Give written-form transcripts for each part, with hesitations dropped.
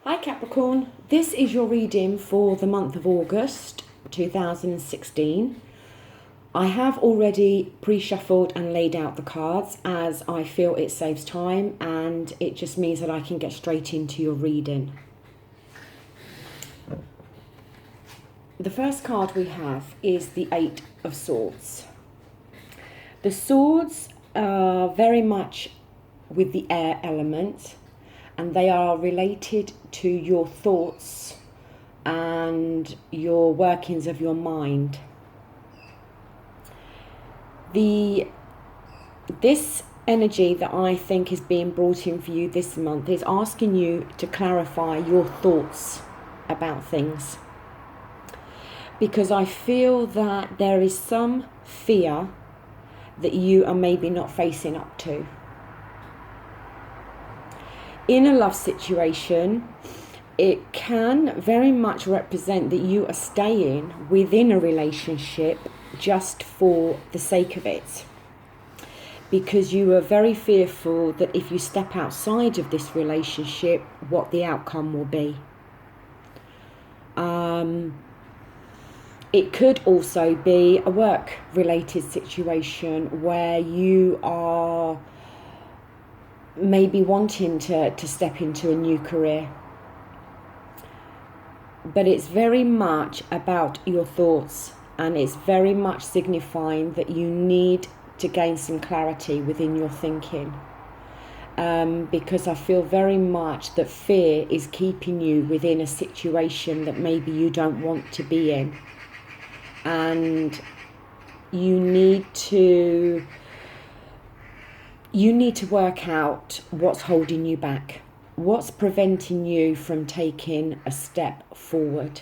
Hi Capricorn, this is your reading for the month of August 2016. I have already pre-shuffled and laid out the cards as I feel it saves time and it just means that I can get straight into your reading. The first card we have is the Eight of Swords. The swords are very much with the air element, and they are related to your thoughts and your workings of your mind. This energy that I think is being brought in for you this month is asking you to clarify your thoughts about things. Because I feel that there is some fear that you are maybe not facing up to. In a love situation, it can very much represent that you are staying within a relationship just for the sake of it. Because you are very fearful that if you step outside of this relationship, what the outcome will be. It could also be a work-related situation where you are maybe wanting to step into a new career. But it's very much about your thoughts, and it's very much signifying that you need to gain some clarity within your thinking. Because I feel very much that fear is keeping you within a situation that maybe you don't want to be in. And you need to work out what's holding you back, what's preventing you from taking a step forward.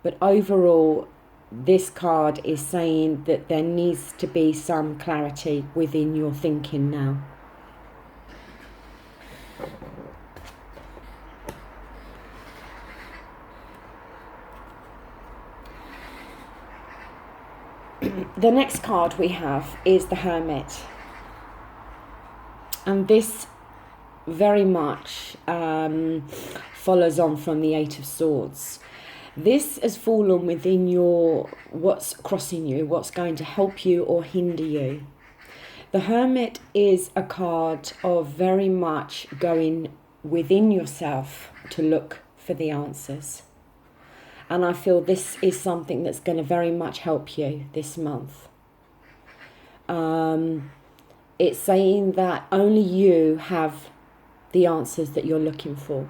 But overall, this card is saying that there needs to be some clarity within your thinking now. The next card we have is the Hermit. And this very much follows on from the Eight of Swords. This has fallen within what's crossing you, what's going to help you or hinder you. The Hermit is a card of very much going within yourself to look for the answers. And I feel this is something that's going to very much help you this month. It's saying that only you have the answers that you're looking for.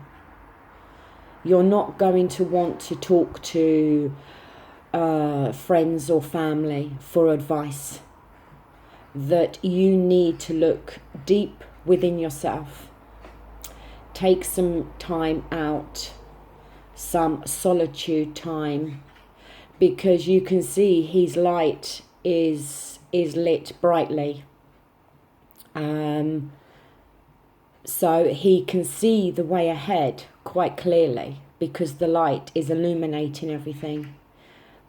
You're not going to want to talk to friends or family for advice. That you need to look deep within yourself. Take some time out, some solitude time, because you can see his light is lit brightly. So he can see the way ahead quite clearly because the light is illuminating everything.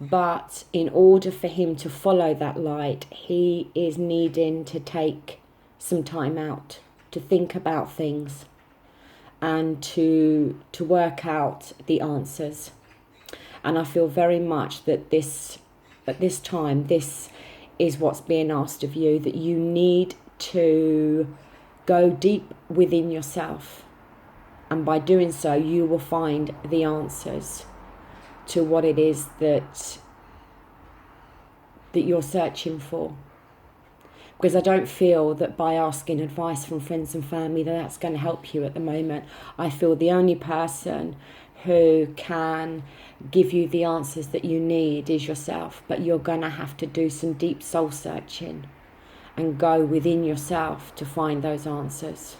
But in order for him to follow that light, he is needing to take some time out to think about things and to work out the answers. And I feel very much that at this time, this is what's being asked of you, that you need to go deep within yourself, and by doing so you will find the answers to what it is that you're searching for. Because I don't feel that by asking advice from friends and family that's going to help you at the moment. I feel the only person who can give you the answers that you need is yourself, but you're going to have to do some deep soul searching and go within yourself to find those answers.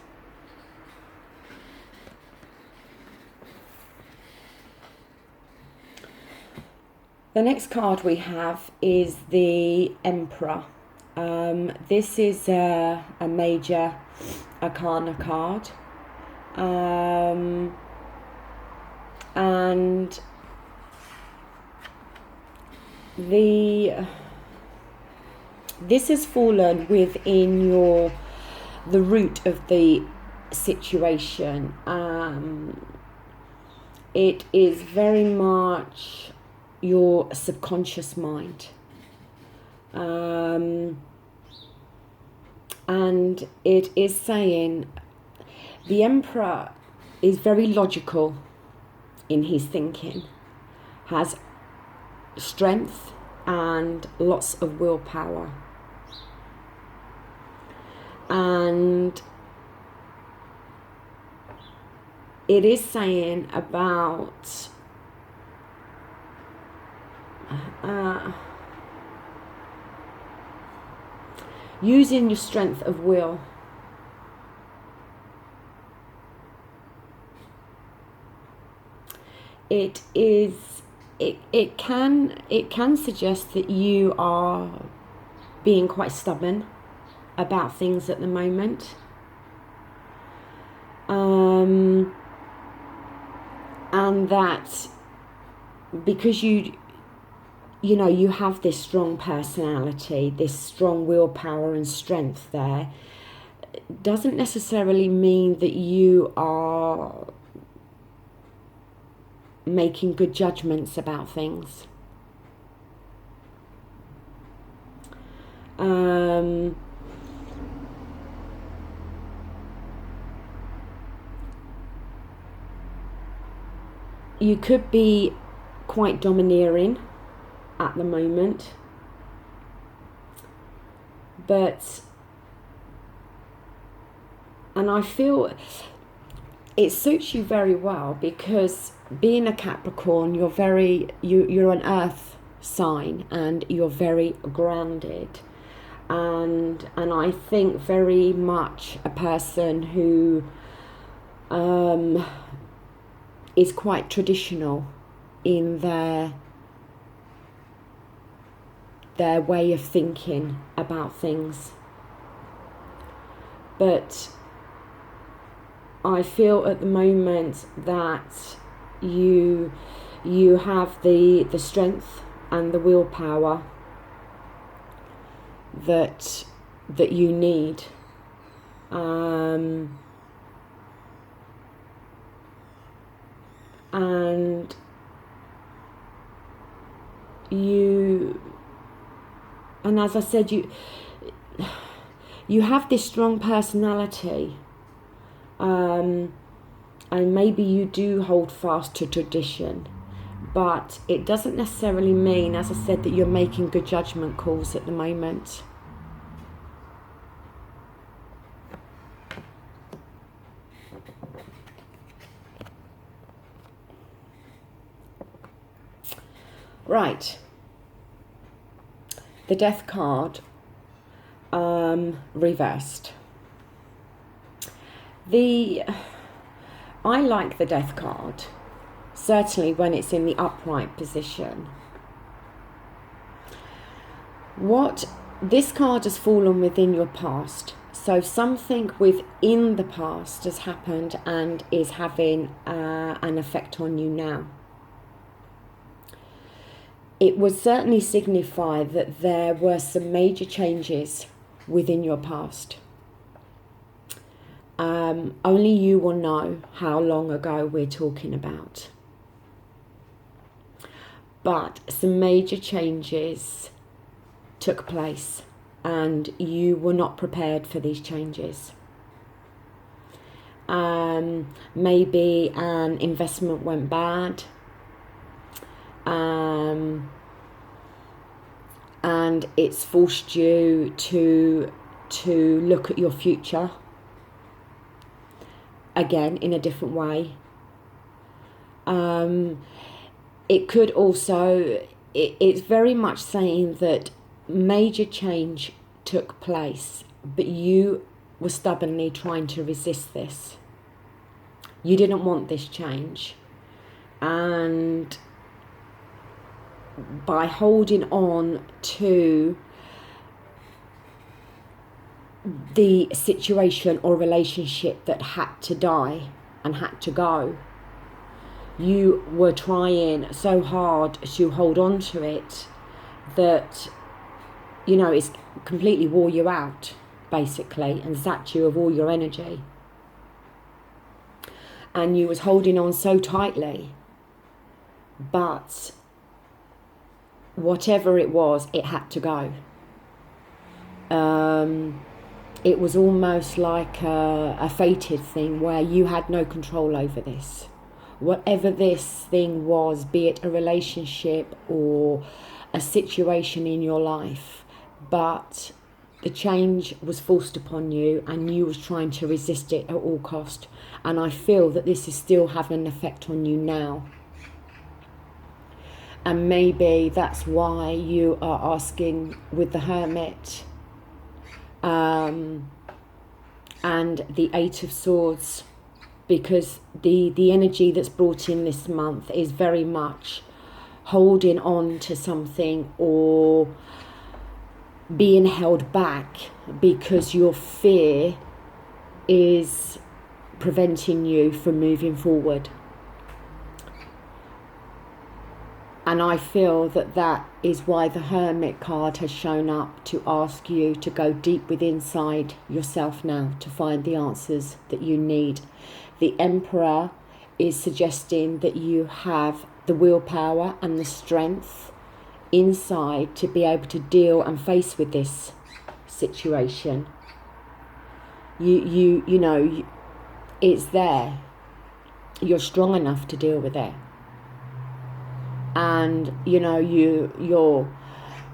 The next card we have is the Emperor. This is a major arcana card. And this has fallen within the root of the situation. it is very much your subconscious mind. And it is saying the Emperor is very logical in his thinking, has strength and lots of willpower. And it is saying about using your strength of will. It can suggest that you are being quite stubborn about things at the moment. And that because you have this strong personality, this strong willpower and strength there, doesn't necessarily mean that you are making good judgments about things. You could be quite domineering at the moment, and I feel it suits you very well, because being a Capricorn, you're an earth sign, and you're very grounded, and I think very much a person who is quite traditional in their way of thinking about things. But I feel at the moment that you have the strength and the willpower that you need. And as I said, you have this strong personality, and maybe you do hold fast to tradition, but it doesn't necessarily mean, as I said, that you're making good judgment calls at the moment. Right, the Death card reversed. I like the Death card, certainly when it's in the upright position. This card has fallen within your past, so something within the past has happened and is having an effect on you now. It would certainly signify that there were some major changes within your past. Only you will know how long ago we're talking about. But some major changes took place, and you were not prepared for these changes. Maybe an investment went bad. And it's forced you to look at your future again in a different way. It could also, it's very much saying that major change took place, but you were stubbornly trying to resist this. You didn't want this change, and by holding on to the situation or relationship that had to die and had to go, you were trying so hard to hold on to it that, it's completely wore you out, basically, and zapped you of all your energy. And you was holding on so tightly but whatever it was, it had to go. It was almost like a fated thing where you had no control over this. Whatever this thing was, be it a relationship or a situation in your life, but the change was forced upon you and you was trying to resist it at all cost. And I feel that this is still having an effect on you now. And maybe that's why you are asking with the Hermit and the Eight of Swords, because the energy that's brought in this month is very much holding on to something or being held back because your fear is preventing you from moving forward. And I feel that that is why the Hermit card has shown up, to ask you to go deep within inside yourself now to find the answers that you need. The Emperor is suggesting that you have the willpower and the strength inside to be able to deal and face with this situation. You know, it's there. You're strong enough to deal with it. And you know,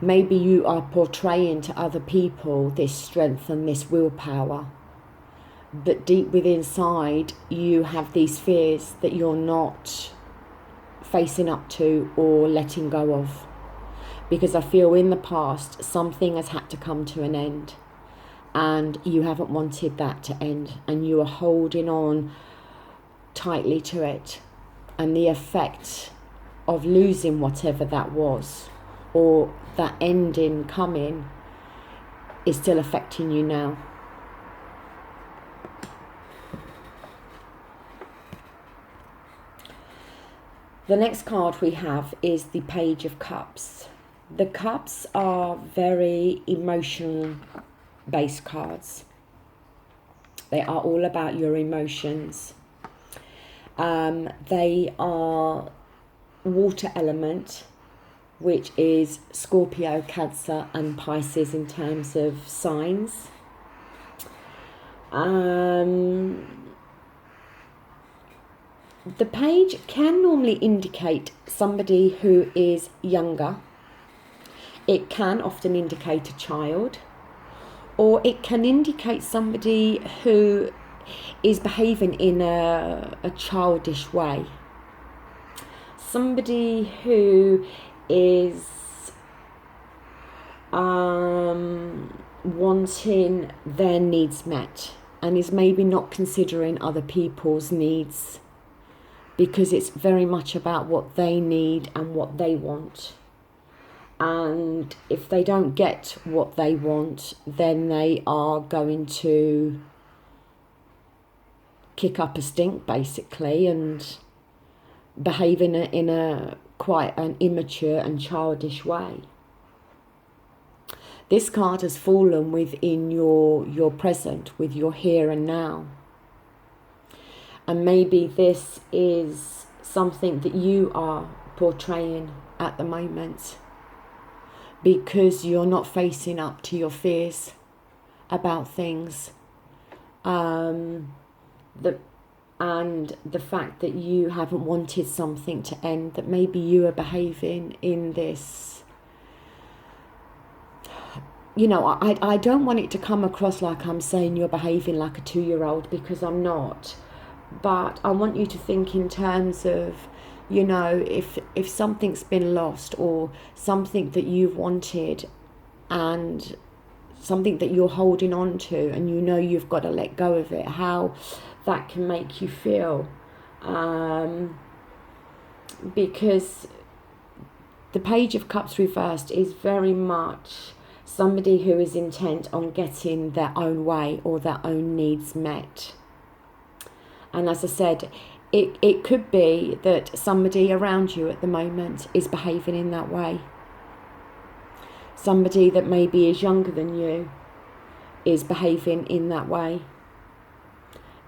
maybe you are portraying to other people this strength and this willpower, but deep within inside you have these fears that you're not facing up to or letting go of, because I feel in the past something has had to come to an end and you haven't wanted that to end, and you are holding on tightly to it, and the effect of losing whatever that was, or that ending coming, is still affecting you now. The next card we have is the Page of Cups. The Cups are very emotional based cards. They are all about your emotions. They are water element, which is Scorpio, Cancer and Pisces in terms of signs. The page can normally indicate somebody who is younger. It can often indicate a child, or it can indicate somebody who is behaving in a childish way. Somebody who is wanting their needs met and is maybe not considering other people's needs, because it's very much about what they need and what they want. And if they don't get what they want, then they are going to kick up a stink, basically, and behave in a quite an immature and childish way. This card has fallen within your present, with your here and now. And maybe this is something that you are portraying at the moment, because you're not facing up to your fears about things. And the fact that you haven't wanted something to end, that maybe you are behaving in this, you know, I don't want it to come across like I'm saying you're behaving like a 2-year-old, because I'm not. But I want you to think in terms of, you know, if something's been lost, or something that you've wanted and something that you're holding on to, and you know you've got to let go of it, how that can make you feel. Because the Page of Cups reversed is very much somebody who is intent on getting their own way or their own needs met. And as I said, it could be that somebody around you at the moment is behaving in that way. Somebody that maybe is younger than you is behaving in that way.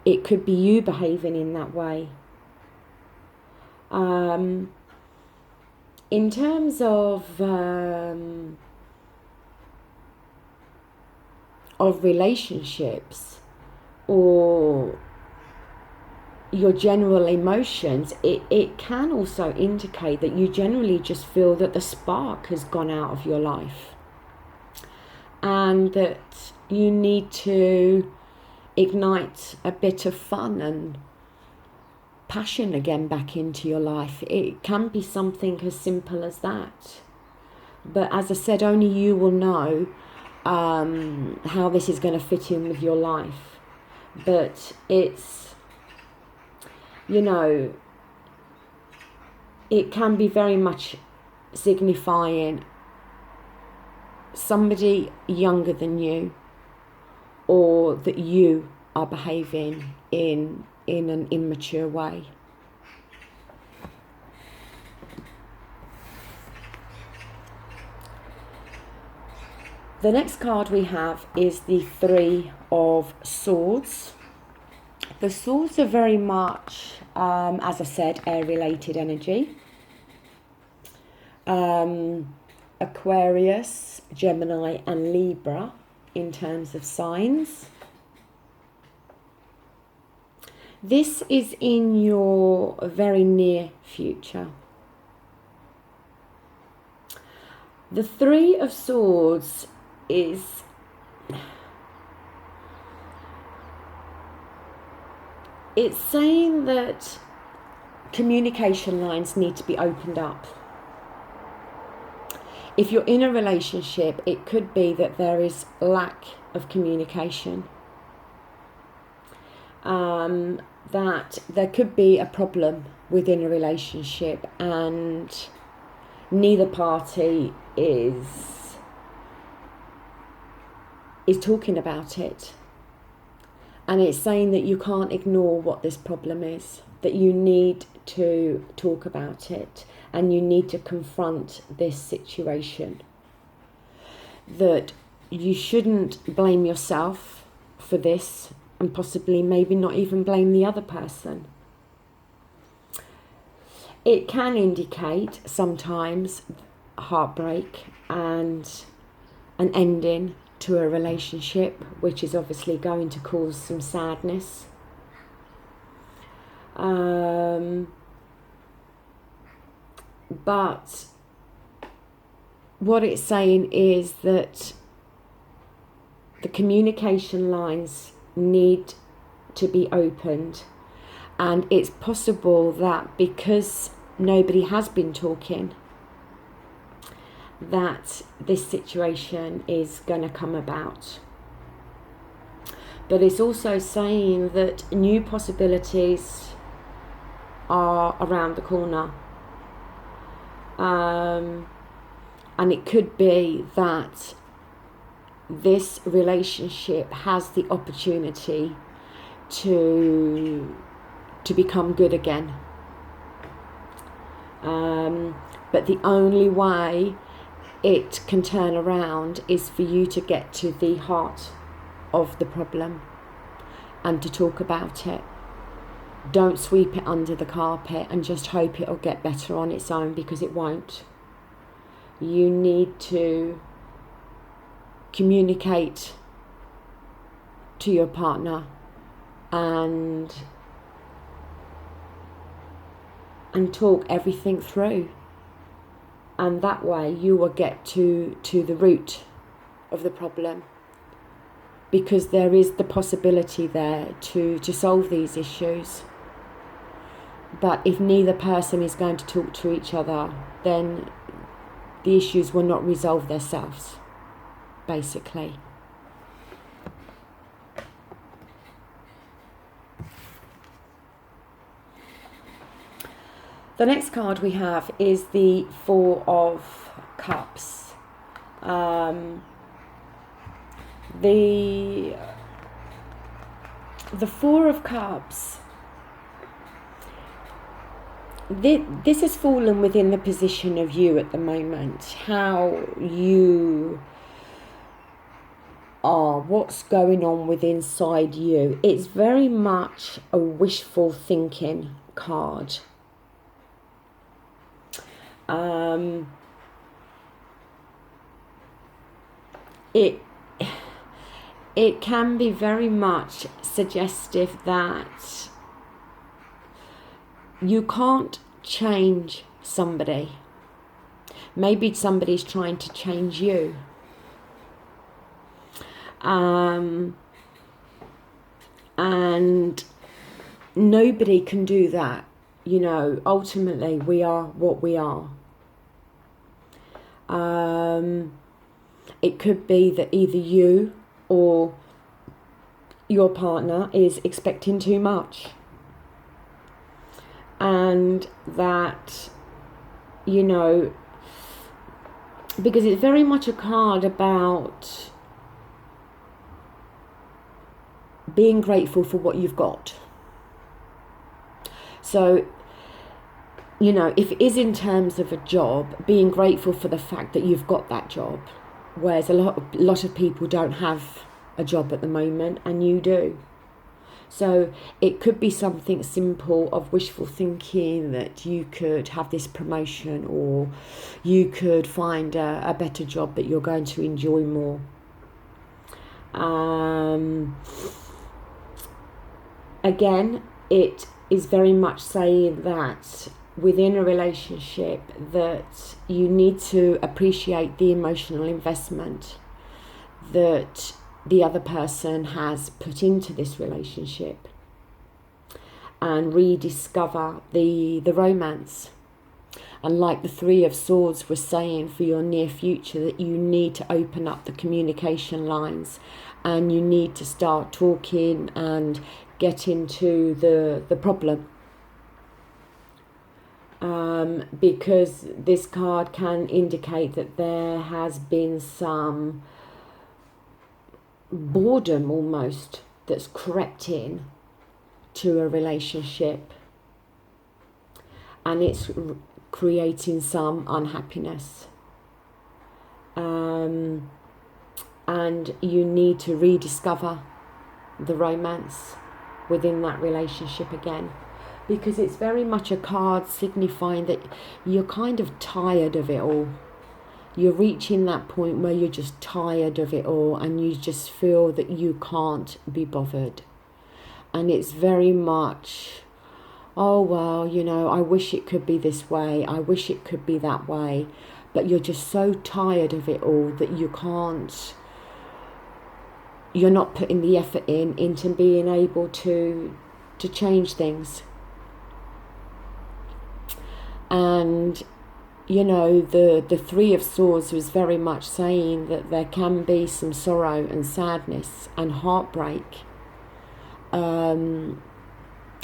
It could be you behaving in that way. In terms of relationships or your general emotions, it can also indicate that you generally just feel that the spark has gone out of your life and that you need to ignite a bit of fun and passion again back into your life. It can be something as simple as that. But as I said, only you will know how this is going to fit in with your life. But it's, you know, it can be very much signifying somebody younger than you, or that you are behaving in an immature way. The next card we have is the Three of Swords. The swords are very much, as I said, air-related energy. Aquarius, Gemini and Libra in terms of signs. This is in your very near future. The Three of Swords is it's saying that communication lines need to be opened up. If you're in a relationship, it could be that there is lack of communication. That there could be a problem within a relationship and neither party is talking about it. And it's saying that you can't ignore what this problem is, that you need to talk about it and you need to confront this situation. That you shouldn't blame yourself for this and possibly maybe not even blame the other person. It can indicate sometimes heartbreak and an ending to a relationship, which is obviously going to cause some sadness. But what it's saying is that the communication lines need to be opened, and it's possible that because nobody has been talking, that this situation is going to come about. But it's also saying that new possibilities are around the corner. And it could be that this relationship has the opportunity to become good again. But the only way it can turn around is for you to get to the heart of the problem and to talk about it. Don't sweep it under the carpet and just hope it'll get better on its own, because it won't. You need to communicate to your partner and talk everything through. And that way you will get to the root of the problem, because there is the possibility there to solve these issues. But if neither person is going to talk to each other, then the issues will not resolve themselves, basically. The next card we have is the Four of Cups. The Four of Cups, this has fallen within the position of you at the moment, how you are, what's going on within inside you. It's very much a wishful thinking card. It can be very much suggestive that you can't change somebody. Maybe somebody's trying to change you. And nobody can do that. You know, ultimately we are what we are. It could be that either you or your partner is expecting too much. And that, you know, because it's very much a card about being grateful for what you've got. So, you know, if it is in terms of a job, being grateful for the fact that you've got that job, whereas a lot of people don't have a job at the moment, and you do. So it could be something simple of wishful thinking that you could have this promotion, or you could find a better job that you're going to enjoy more. Again, it is very much saying that within a relationship that you need to appreciate the emotional investment that the other person has put into this relationship, and rediscover the romance. And like the Three of Swords was saying for your near future, that you need to open up the communication lines, and you need to start talking and get into the problem. Because this card can indicate that there has been some boredom almost that's crept in to a relationship, and it's creating some unhappiness, and you need to rediscover the romance within that relationship again, because it's very much a card signifying that you're kind of tired of it all. You're reaching that point where you're just tired of it all, and you just feel that you can't be bothered. And it's very much, oh well, you know, I wish it could be this way, I wish it could be that way, but you're just so tired of it all that you can't, you're not putting the effort into being able to change things. And you know, the Three of Swords was very much saying that there can be some sorrow and sadness and heartbreak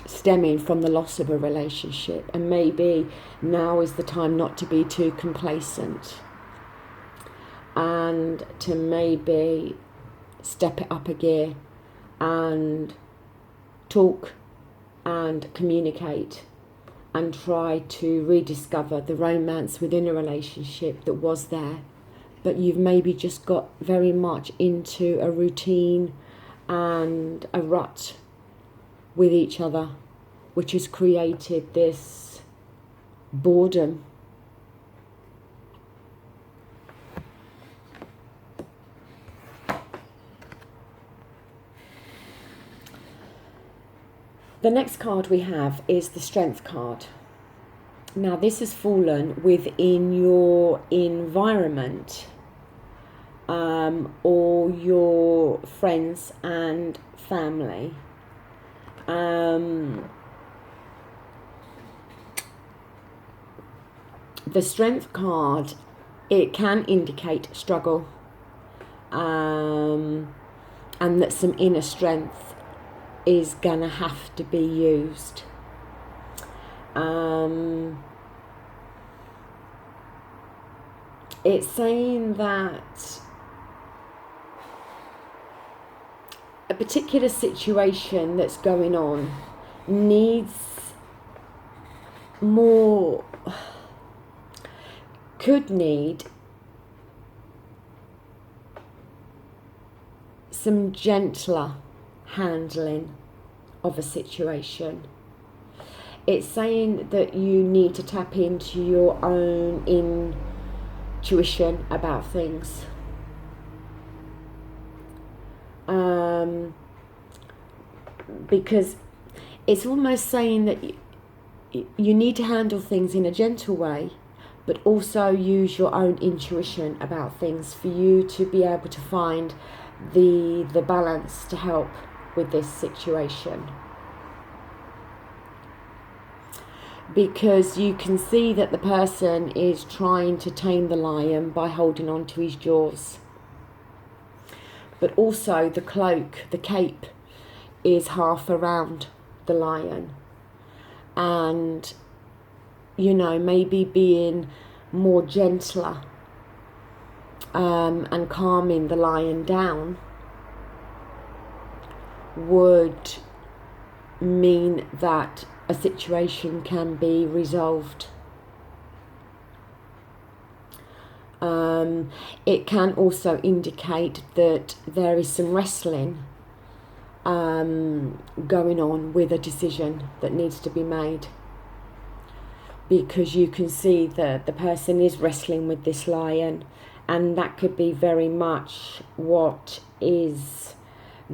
stemming from the loss of a relationship, and maybe now is the time not to be too complacent, and to maybe step it up a gear and talk and communicate and try to rediscover the romance within a relationship that was there, but you've maybe just got very much into a routine and a rut with each other, which has created this boredom. The next card we have is the Strength card. Now this has fallen within your environment, or your friends and family. The Strength card, it can indicate struggle, and that some inner strength is gonna have to be used. It's saying that a particular situation that's going on needs more, could need some gentler handling of a situation. It's saying that you need to tap into your own intuition about things. Because it's almost saying that you need to handle things in a gentle way, but also use your own intuition about things for you to be able to find the balance to help with this situation. Because you can see that the person is trying to tame the lion by holding on to his jaws. But also the cloak, the cape, is half around the lion. And, you know, maybe being more gentler and calming the lion down would mean that a situation can be resolved. It can also indicate that there is some wrestling going on with a decision that needs to be made, because you can see that the person is wrestling with this lion, and that could be very much what is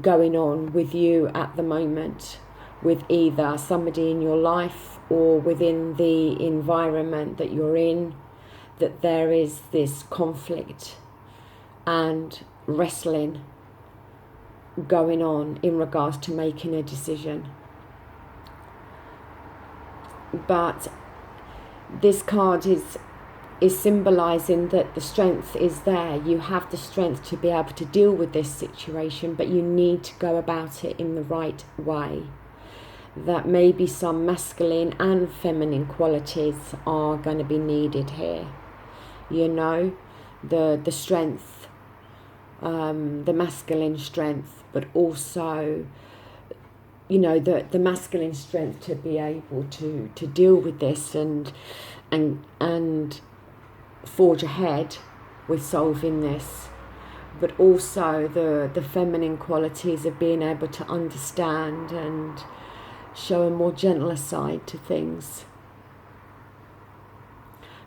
going on with you at the moment, with either somebody in your life or within the environment that you're in, that there is this conflict and wrestling going on in regards to making a decision. But this card is symbolizing that the strength is there. You have the strength to be able to deal with this situation, but you need to go about it in the right way. That maybe some masculine and feminine qualities are going to be needed here. You know, the strength, the masculine strength, but also, you know, the masculine strength to be able to deal with this and forge ahead with solving this, but also the feminine qualities of being able to understand and show a more gentler side to things.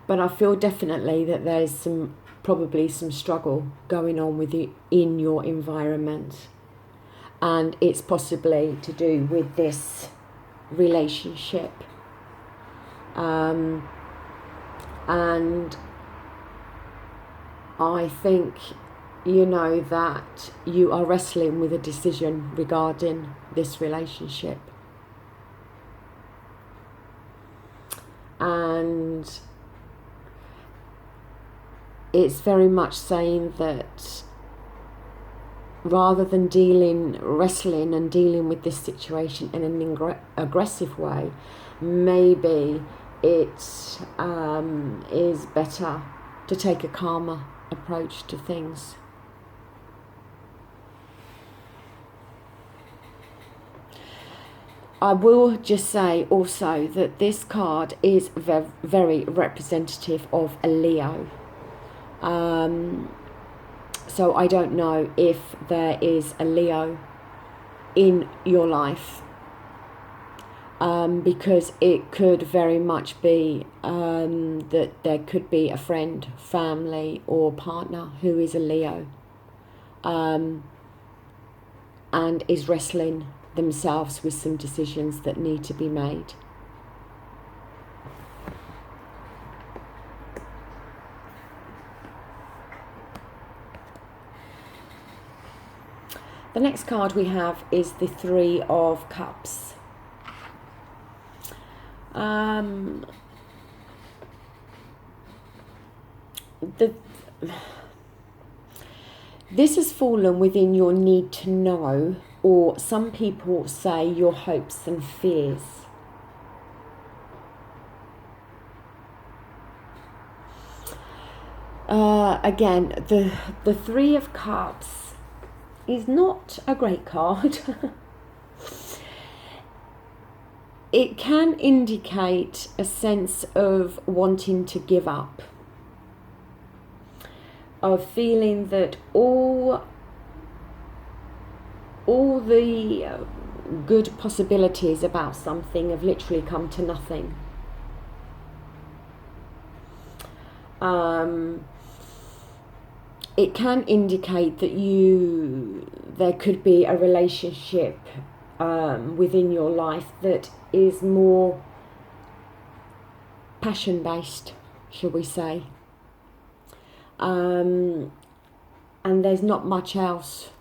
But I feel definitely that there's probably some struggle going on with you in your environment, and it's possibly to do with this relationship. And I think, you know, that you are wrestling with a decision regarding this relationship. And it's very much saying that rather than wrestling and dealing with this situation in an aggressive way, maybe it is better to take a calmer approach to things. I will just say also that this card is very representative of a Leo. So I don't know if there is a Leo in your life, because it could very much be that there could be a friend, family or partner who is a Leo, and is wrestling themselves with some decisions that need to be made. The next card we have is the Three of Cups. This has fallen within your need to know, or some people say your hopes and fears. Again, the Three of Cups is not a great card. It can indicate a sense of wanting to give up, of feeling that all the good possibilities about something have literally come to nothing. It can indicate that there could be a relationship within your life that is more passion based, shall we say, and there's not much else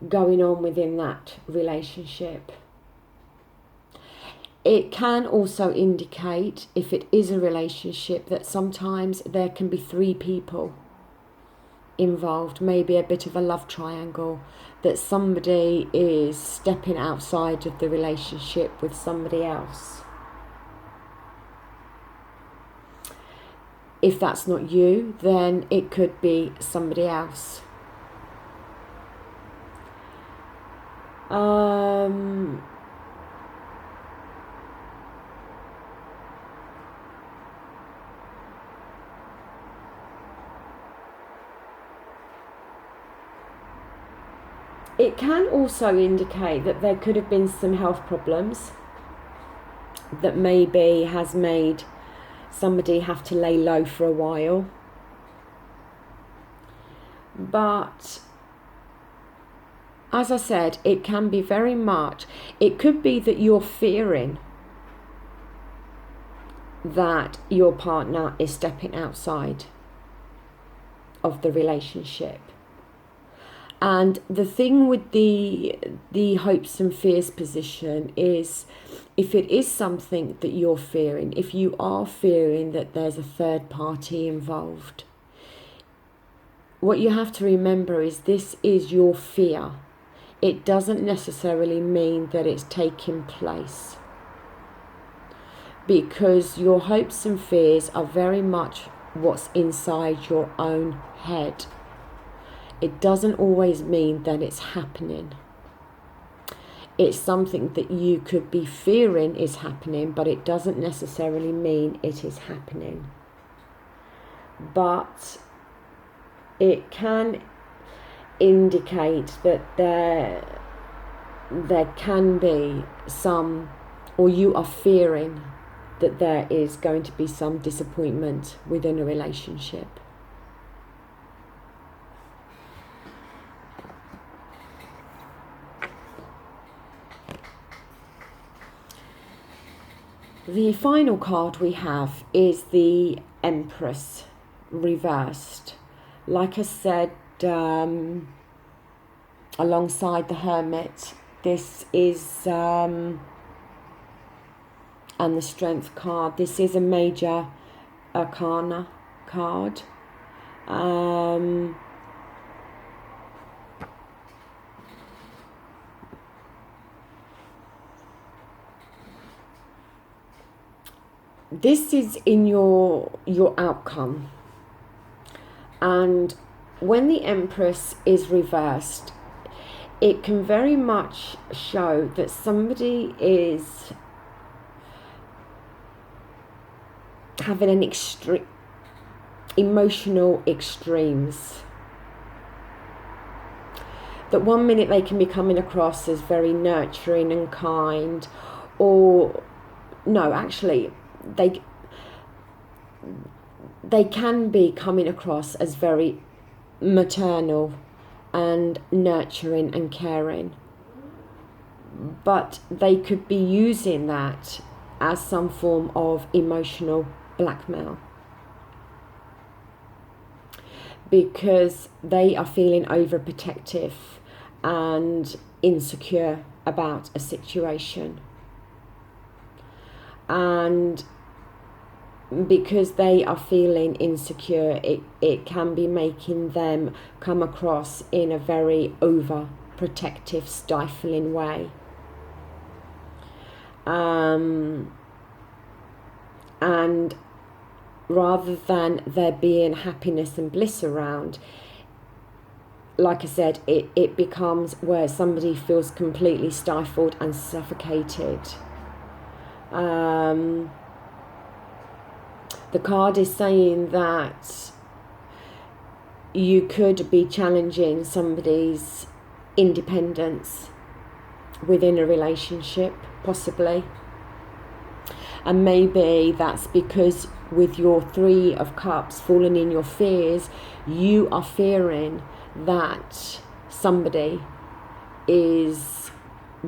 going on within that relationship. It can also indicate, if it is a relationship, that sometimes there can be 3 people involved, maybe a bit of a love triangle, that somebody is stepping outside of the relationship with somebody else. If that's not you, then it could be somebody else. It can also indicate that there could have been some health problems that maybe has made somebody have to lay low for a while. But as I said, it can be very much, it could be that you're fearing that your partner is stepping outside of the relationship. And the thing with the hopes and fears position is, if it is something that you're fearing, if you are fearing that there's a third party involved, what you have to remember is this is your fear. It doesn't necessarily mean that it's taking place, because your hopes and fears are very much what's inside your own head. It doesn't always mean that it's happening. It's something that you could be fearing is happening, but it doesn't necessarily mean it is happening. But it can indicate that there can be some, or you are fearing that there is going to be some disappointment within a relationship. The final card we have is the Empress reversed. Like I said, alongside the Hermit, this is, and the Strength card, this is a major arcana card. This is in your outcome, and when the Empress is reversed, it can very much show that somebody is having an emotional extremes. That one minute they can be coming across as very nurturing and kind, or no, actually they can be coming across as very maternal and nurturing and caring, but they could be using that as some form of emotional blackmail, because they are feeling overprotective and insecure about a situation. And because they are feeling insecure, it can be making them come across in a very overprotective, stifling way. And rather than there being happiness and bliss around, like I said, it becomes where somebody feels completely stifled and suffocated. The card is saying that you could be challenging somebody's independence within a relationship, possibly. And maybe that's because with your Three of Cups falling in your fears, you are fearing that somebody is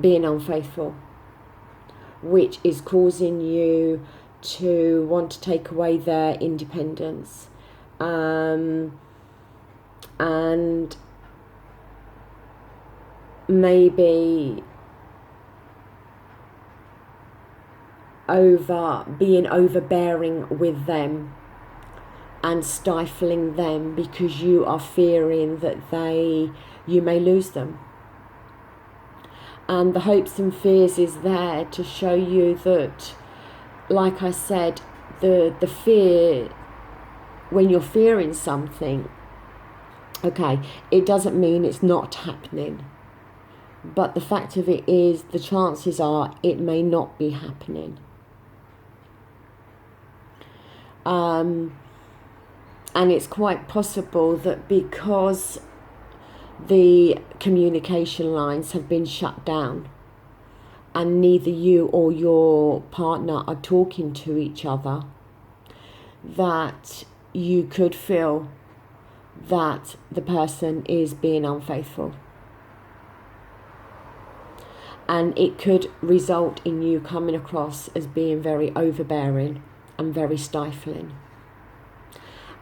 being unfaithful, which is causing you to want to take away their independence, and maybe being overbearing with them and stifling them because you are fearing that you may lose them. And the hopes and fears is there to show you that, like I said, the fear, when you're fearing something, okay, it doesn't mean it's not happening. But the fact of it is, the chances are it may not be happening. And it's quite possible that because the communication lines have been shut down and neither you or your partner are talking to each other, that you could feel that the person is being unfaithful. And it could result in you coming across as being very overbearing and very stifling.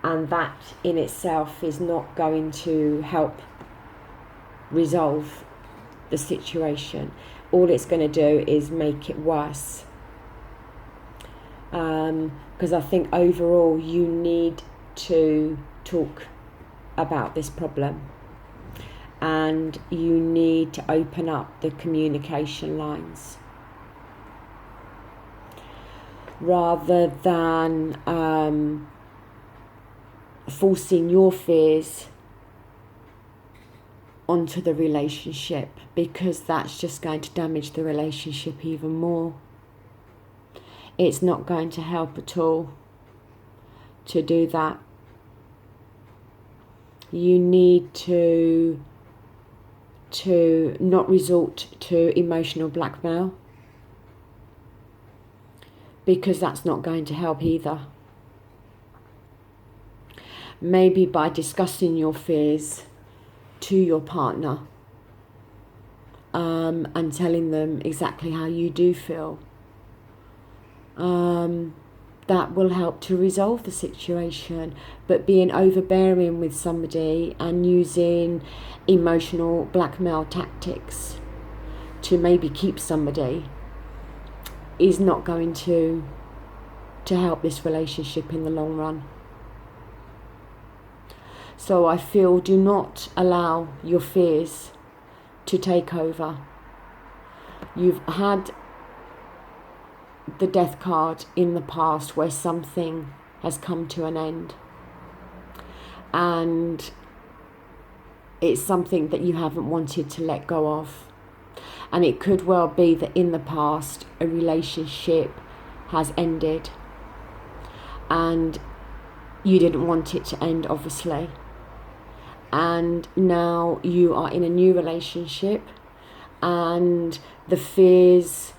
And that in itself is not going to help resolve the situation. All it's going to do is make it worse. Because I think overall you need to talk about this problem. And you need to open up the communication lines rather than forcing your fears onto the relationship, because that's just going to damage the relationship even more. It's not going to help at all to do that. You need to not resort to emotional blackmail, because that's not going to help either. Maybe by discussing your fears to your partner and telling them exactly how you do feel, that will help to resolve the situation. But being overbearing with somebody and using emotional blackmail tactics to maybe keep somebody is not going to help this relationship in the long run. So I feel, do not allow your fears to take over. You've had the Death card in the past where something has come to an end, and it's something that you haven't wanted to let go of. And it could well be that in the past a relationship has ended and you didn't want it to end, obviously. And now you are in a new relationship, and the fears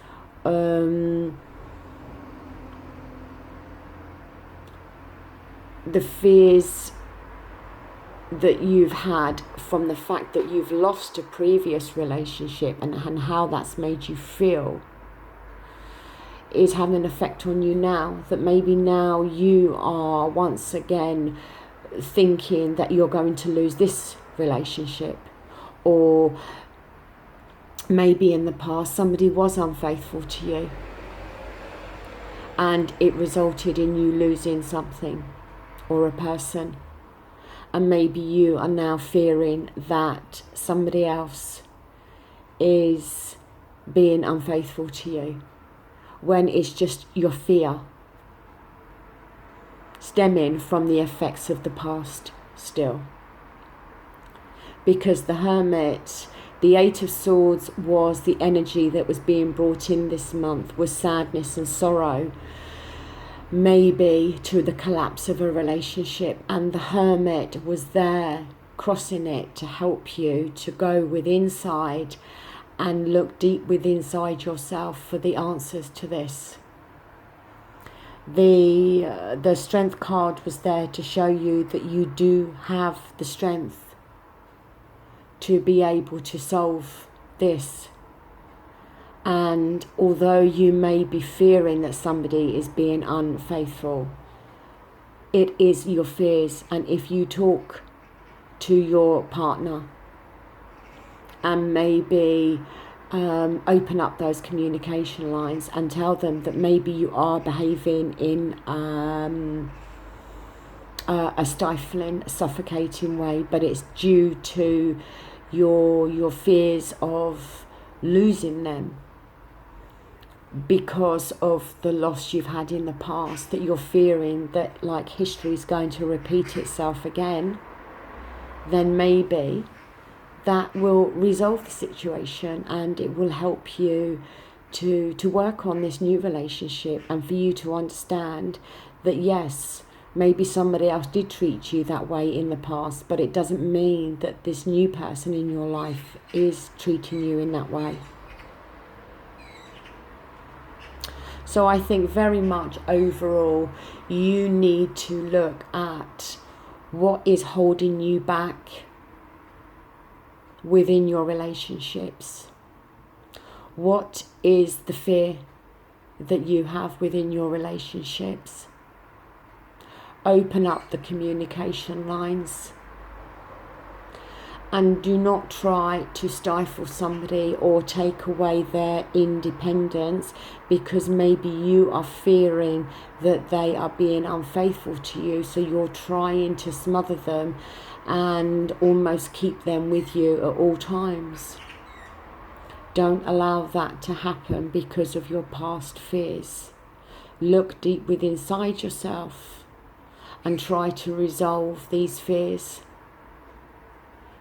that you've had from the fact that you've lost a previous relationship and how that's made you feel is having an effect on you now. That maybe now you are once again thinking that you're going to lose this relationship, or maybe in the past somebody was unfaithful to you and it resulted in you losing something or a person, and maybe you are now fearing that somebody else is being unfaithful to you, when it's just your fear stemming from the effects of the past still. Because the Hermit, the Eight of Swords, was the energy that was being brought in this month, was sadness and sorrow, maybe to the collapse of a relationship, and the Hermit was there crossing it to help you to go with inside and look deep within inside yourself for the answers to this. The strength card was there to show you that you do have the strength to be able to solve this. And although you may be fearing that somebody is being unfaithful, it is your fears. And if you talk to your partner and maybe open up those communication lines and tell them that maybe you are behaving in a stifling, suffocating way, but it's due to your fears of losing them because of the loss you've had in the past, that you're fearing that like history is going to repeat itself again, then maybe that will resolve the situation and it will help you to work on this new relationship, and for you to understand that yes, maybe somebody else did treat you that way in the past, but it doesn't mean that this new person in your life is treating you in that way. So I think very much overall, you need to look at what is holding you back within your relationships. What is the fear that you have within your relationships? Open up the communication lines and do not try to stifle somebody or take away their independence because maybe you are fearing that they are being unfaithful to you, so you're trying to smother them and almost keep them with you at all times. Don't allow that to happen because of your past fears. Look deep within inside yourself and try to resolve these fears.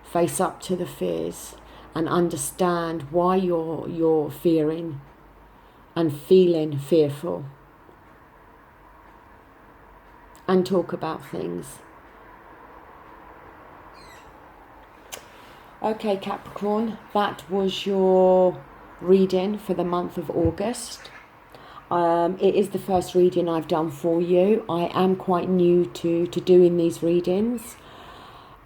Face up to the fears and understand why you're fearing and feeling fearful. And talk about things. Okay, Capricorn, that was your reading for the month of August. It is the first reading I've done for you. I am quite new to doing these readings.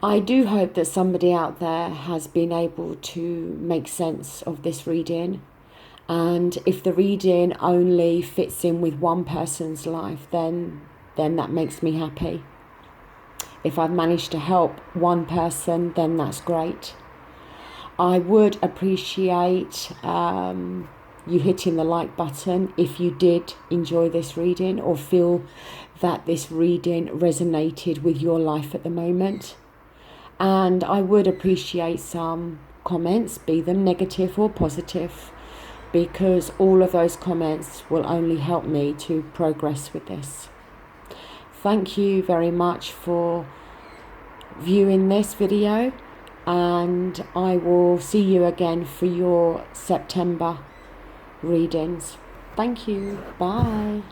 I do hope that somebody out there has been able to make sense of this reading. And if the reading only fits in with one person's life, then that makes me happy. If I've managed to help one person, then that's great. I would appreciate you hitting the like button if you did enjoy this reading or feel that this reading resonated with your life at the moment. And I would appreciate some comments, be them negative or positive, because all of those comments will only help me to progress with this. Thank you very much for viewing this video, and I will see you again for your September readings. Thank you. Bye.